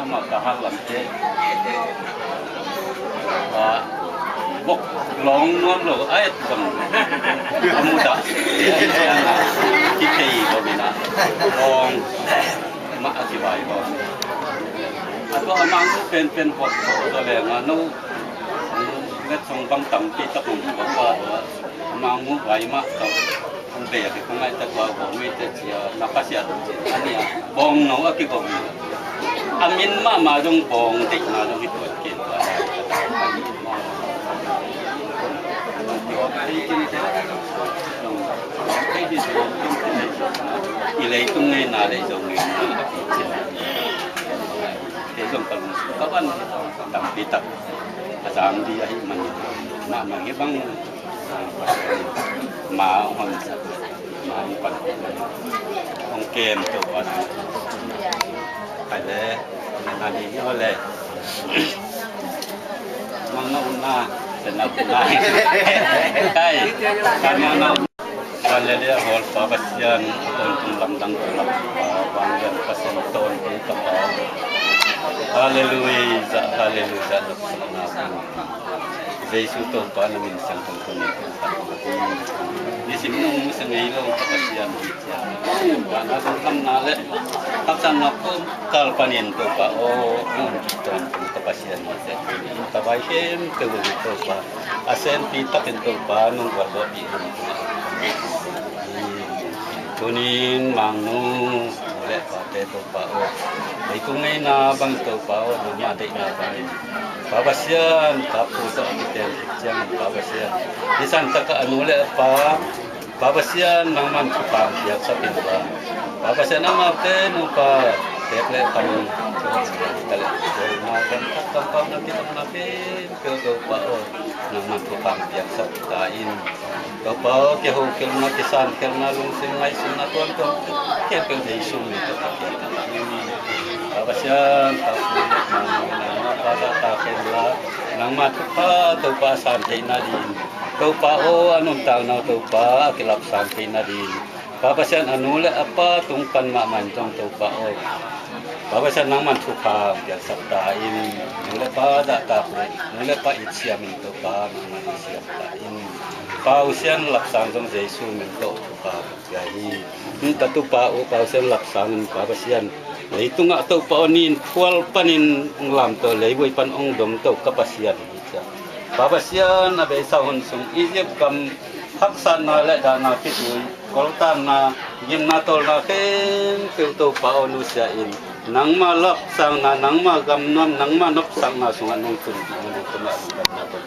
nama kahalan te bok long lo ayat bang muda kita ini bina long mak akibat itu atau amang tu pen hot tu le nganu net song bang tam kita pun bapa amang mu bai mak tu be ke kungai ta kwa bo me te chia nakasya ani bong no akibat amin ma jong bong tik na jong itu kin ilai tungai na le jong ni te jong kalung kawan tam pitak asam dia man ma bang ma hon ma pan ong kem to an ada nadi oleh mangna senap naik kai karena nak kalau dia hol pabasian untuk lamdang kelap banggan pasien ton itu haleluya haleluya Yesus tu pan min sang ton di sini sengai lo pabasian karena kam nale kapsan napum kal panin tu pa ton pabasian tabahem tu pa asen pita pintu pa nung warbo tunin mangnu le pate to pa o itu ngai na bang to pa o dunia de na pa babasian kapu to kita jang babasian di santa ka anu le pa babasian mangman kupang ya sapin pa babasian nama te nu pa tekle pan tale na kan kampang na kita nape ke pa o mangman kupang ya saptain kapal kehu kelna kisan kelna lung singai sunna tuan tuan kepel Yesus itu kita ini abasyan pada takela nang matupa tu pa santai nadin tu pa o anong tang na tu pa kilap santai nadin babasyan anule apa tungkan mamantong tu pa o babasyan nang matupa ya sabtain nule pa data nule pa itsiam tu pa nang itsiam ini pausian laksang dong Yesus mento pa gahi kita tu pa pausian laksang babasian itu ngak tau pa onin kual panin nglam to lewoi pan ong dom to kapasian babasian abe sahun sung ijep kam haksan na le dana pitui koltan na gim na tol na ken pe to pa onusia in nang ma laksang na nang ma gam nom nang ma nop sang na sungan nong tun nong tuna na to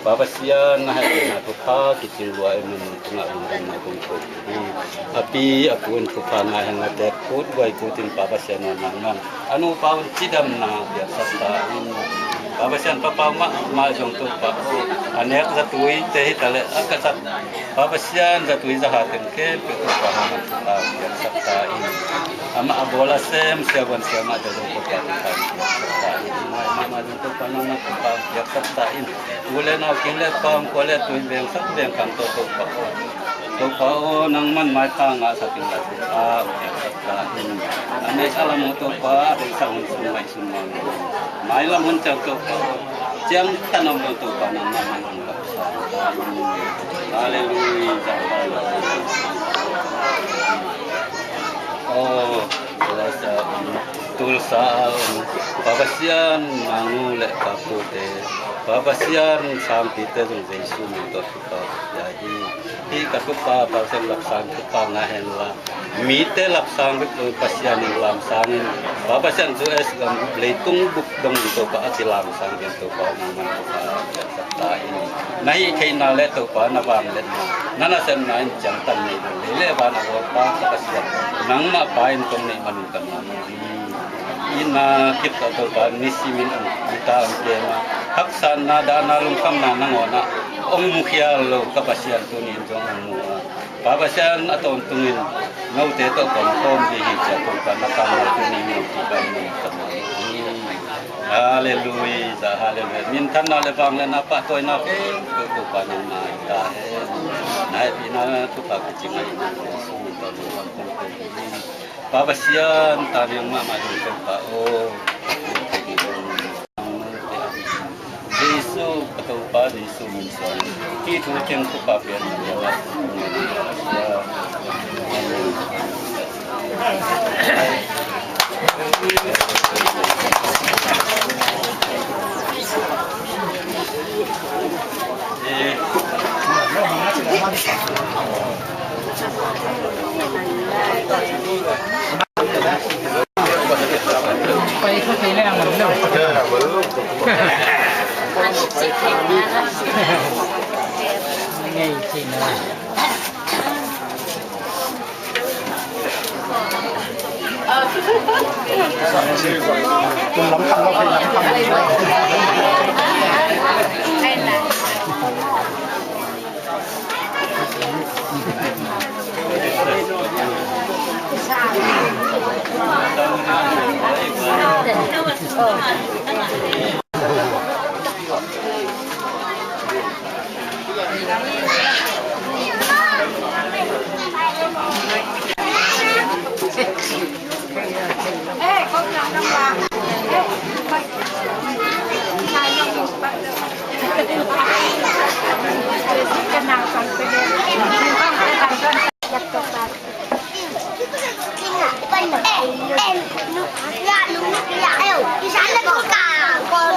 babasian na na to pa kitil wa emun tuna na to api akun kupana hanga te kut wai kutin babasian na nang anu paun cidam na biasa ta babasian papa ma jong tu pa anek zatui te tale akasat babasian zatui zahaten ke pe kupana ta biasa ta ama abola sem siawan siama de ko ta ma jong tu pa na pa biasa ta ule na kile pang kole tu beng sak beng kan to pa to pa nang man mai ta nga sa tin la ta ane alam to pa de sang sumai sumang mai lam hun chak to jang tanam to pa nang man haleluya oh rasa tulsa babasian mangule kapute babasian sampai te jong Yesus mento kita jadi hi katupa pasang laksang tupa ngahen la mite laksang itu pasian lam sang babasian tu es gam leitung buk dong to pa asilam sang gitu pa naman pa ini nai kaina le to pa na bang le nana sen nain jantan ni le ba na pa pasian nang ma pain tong ni manukan ina kita to pa nisimin kita angkema haksan na dana lungkam na nangona ong mukhya lo kapasian tunin jong mu babasian atau tungin ngau te to kon tom di hija to kana kana tunin ni ban ni haleluya haleluya min tan na le bang le na pa toy na ke to pa na ta he na ina tu pa ki ngai na su to Babasian tanang mama dito pa o Yesu patupa Yesu minsan kita macam tu papian jalan Paikot sila ang ano. Ngay sila. Cùng lắm thằng nó phải lắm Ê, con nào đang làm? Cái nào còn cái đây? Con phải làm con giặt tục vào. Em dạ đúng dạ eo đi sáng lên có cả con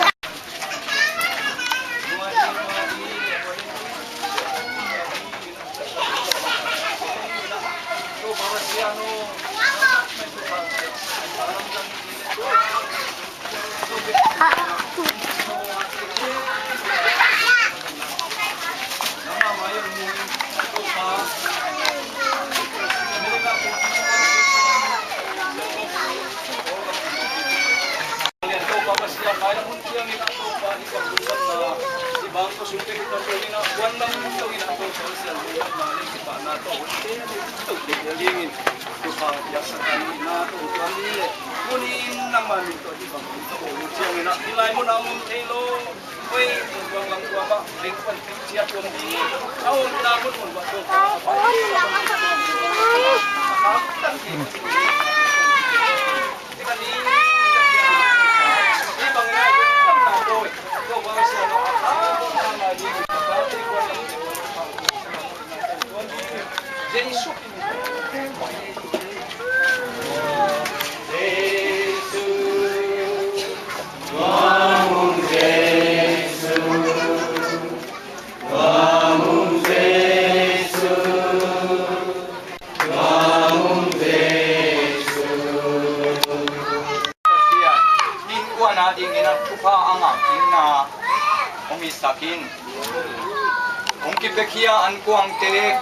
Kia an kuang te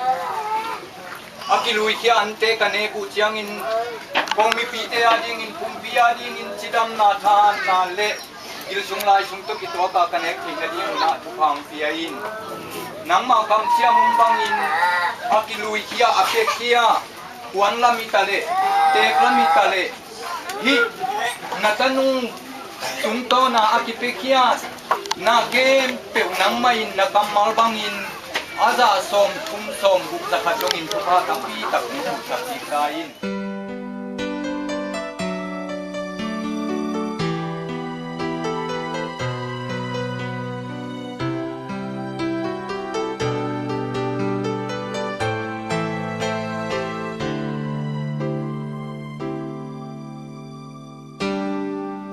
akilui kia ante kane ku chiang in kong mi pi te ading in pumpi ading in chidam na than na le il sung lai sung to ki to ka kane ki na ding na tu phang pi in nang ma kang chia mum bang in akilui kia ake kia kuan la mi tale te la mi tale hi na tanung sung to na akipe kia na game pe nang mai na kamal bang in Aza som kum som buk zakatong in puha tapi tak buk zakikain.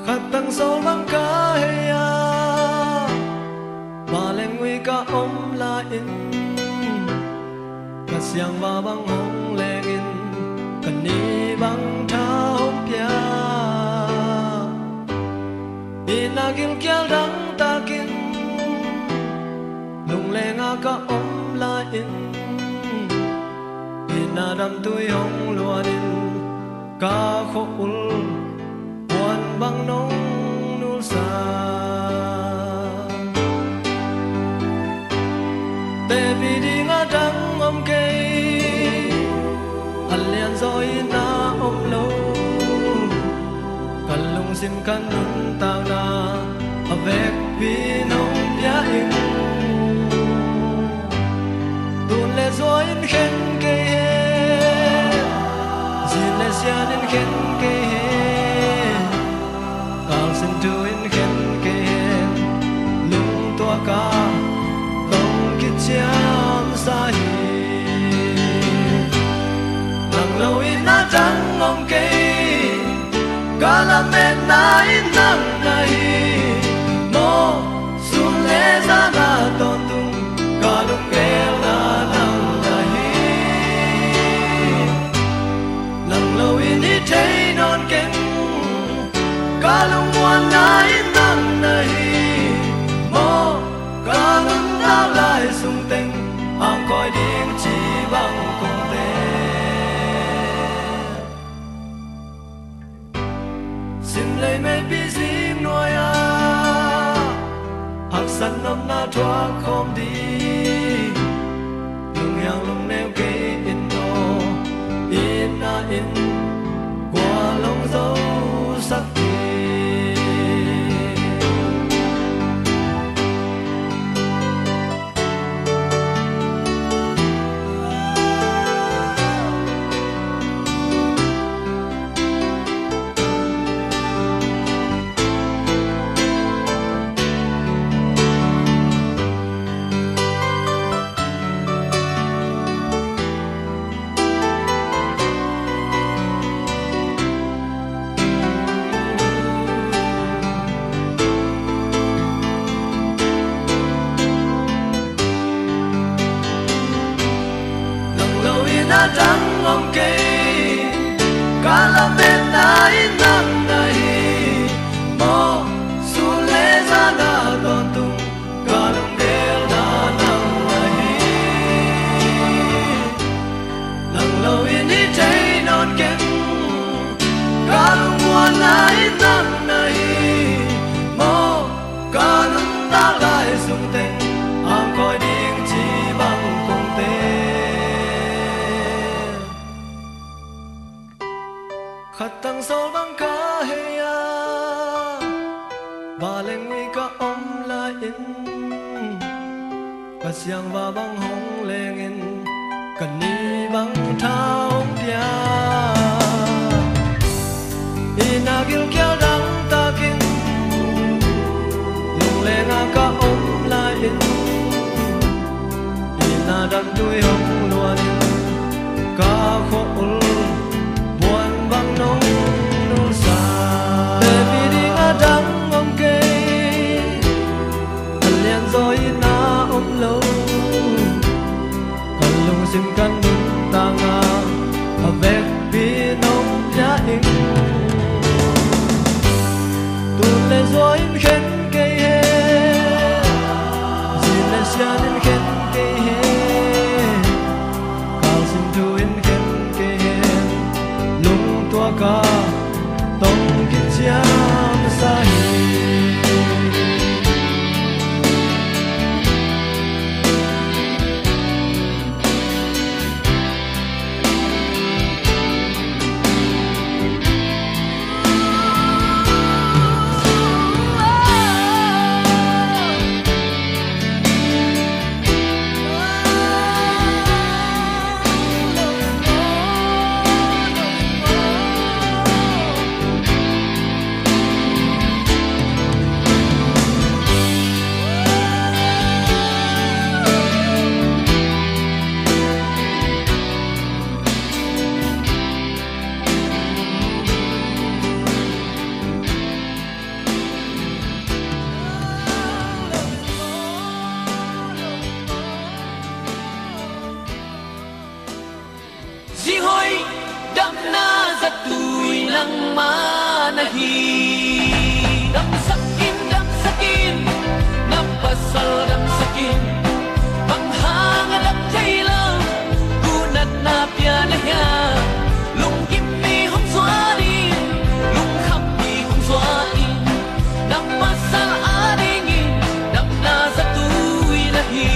Khatang sol bang kahaya Maleng wi ka om la in Kasyang ba bang hong lengin Kani bang tha hom pya Inagil kyal dang takin Lung lenga ka om la in Inadam tuy hong luanin Ka kho ul Wan bang nong nul sa Baby di nga dang om kay Alian zoi na om lo Kalung sim kanun tao na Avec pinong bia ing Tun le zoi in khen kay he Zin le sia nên khen kê cao xin tu in khen kê lung tua ca tông kít chiam sa hi nang lâu in na trắng ngom kê ca la men na in nang na hi mo sun le ra na ton tung ca lung ghel na nang na hi nang lâu in đi thấy non keng ca lung muan na in nang na hi mo ca lung na lai sung teng ang coi điên chỉ bằng cùng xin lấy mấy bí sim nuôi à hắc sân năm na thoa không đi lung yang lung neo kê in no in na in qua lòng dấu sắc đi na trắng ngom kê ca la men na in nang na hi mo su le ra na ton tung ca lung ghel na nang na hi nang lâu in đi thấy non keng ca lung muan na in nang na hi mo ca lung ta lai sung teng ang coi điên chỉ bằng cùng tên khát tăng sol băng ca hey ya ba leng wi ka om la in ka siang va băng hong leng in kan ni băng thao dia ina gil kya dang ta kin lung leng a ka om la in ina dan tui hong luan ka kho ul bang nong nul sa baby ding a dang om ke alian zoi na om lo kan lung sim kan nun ta nga a vek bi nong ya ing tu le zoi khen ke he zin le sia nin khen ke he kal sim tu in khen ke he lung tua ca tông kít chiam sa hi Di hoy dam na za tui nang manahi dam sakin napasal dam sakin panghanga dak thaila kunat na piana ya lung kim mi hong swari lung khap mi hong swari napasal aringi dam na za tui nahi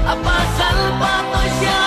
Apa salpa to siya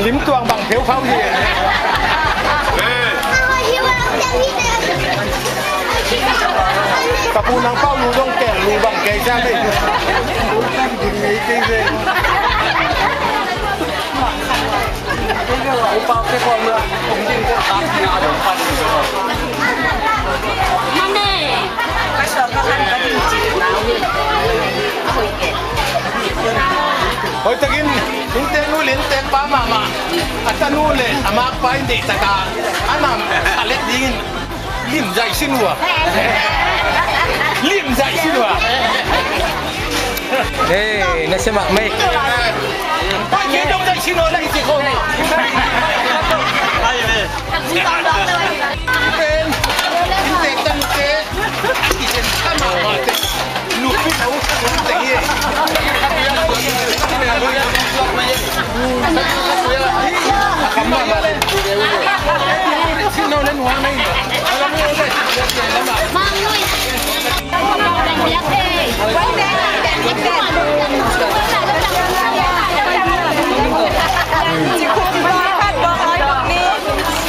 lim tuang bằng thiếu pháo gì cặp u nang pháo lù dong kẻ lù bằng kẻ ra đây bao cái con nữa cũng tin cái tám nhà đồng phân hồi tagin inte nulin ten pa mama at nule amak pa hindi taka anam alet dingin lim jai sinua lim jai sinua Hey, nasi mak mai. pa ke dong jai sinua lagi si ko pen inte tan te isen kama mate lupi tau ko te ye kama male sino len huang nei alam mo le Mang nuôi. Đèn biết đi. Quay đèn biết đèn.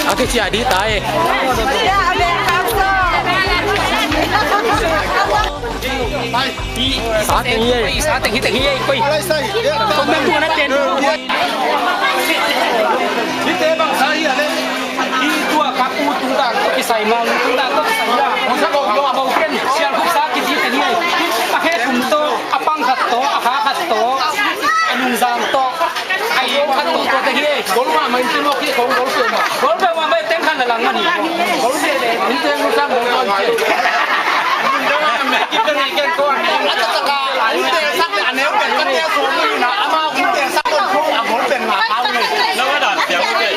Aku jadi tay. Sa tiếng hiê, sa tiếng hiê, quay. alai sai Con đang buồn tên. ni te bang sai ale Itu kapu tunggang ke sai mang tunggang ke sai ya. Masa kau yo abau ken sial ku sakit di tadi. Pakai kumto apang khatto akha khatto anung zang to ayo khatto to tadi. Gol ma main tino ki gol pe ma. Gol pe ma mai tem kan lang mani. Gol pe le inte mu sang gol gol pe. Kita ni ken ko at saka inte sak ane pen kan te so ni na ama inte sak ko agol pen ma au ni Nawada, tiap okey.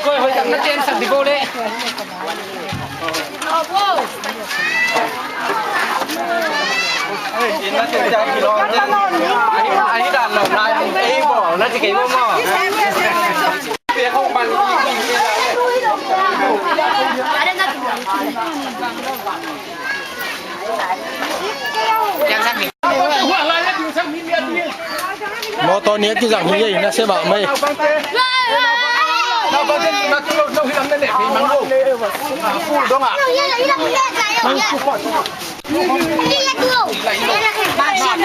Koi hoi jang na ten sak di gole. nó chơi chơi kilo chứ anh đàn lồng lại ấy bỏ nó chỉ cái mông mò việc không bằng Motor ni tu jang hiê na se ba mai. na ba den na tu no hilang na le pi mang lo full dong ah Đi là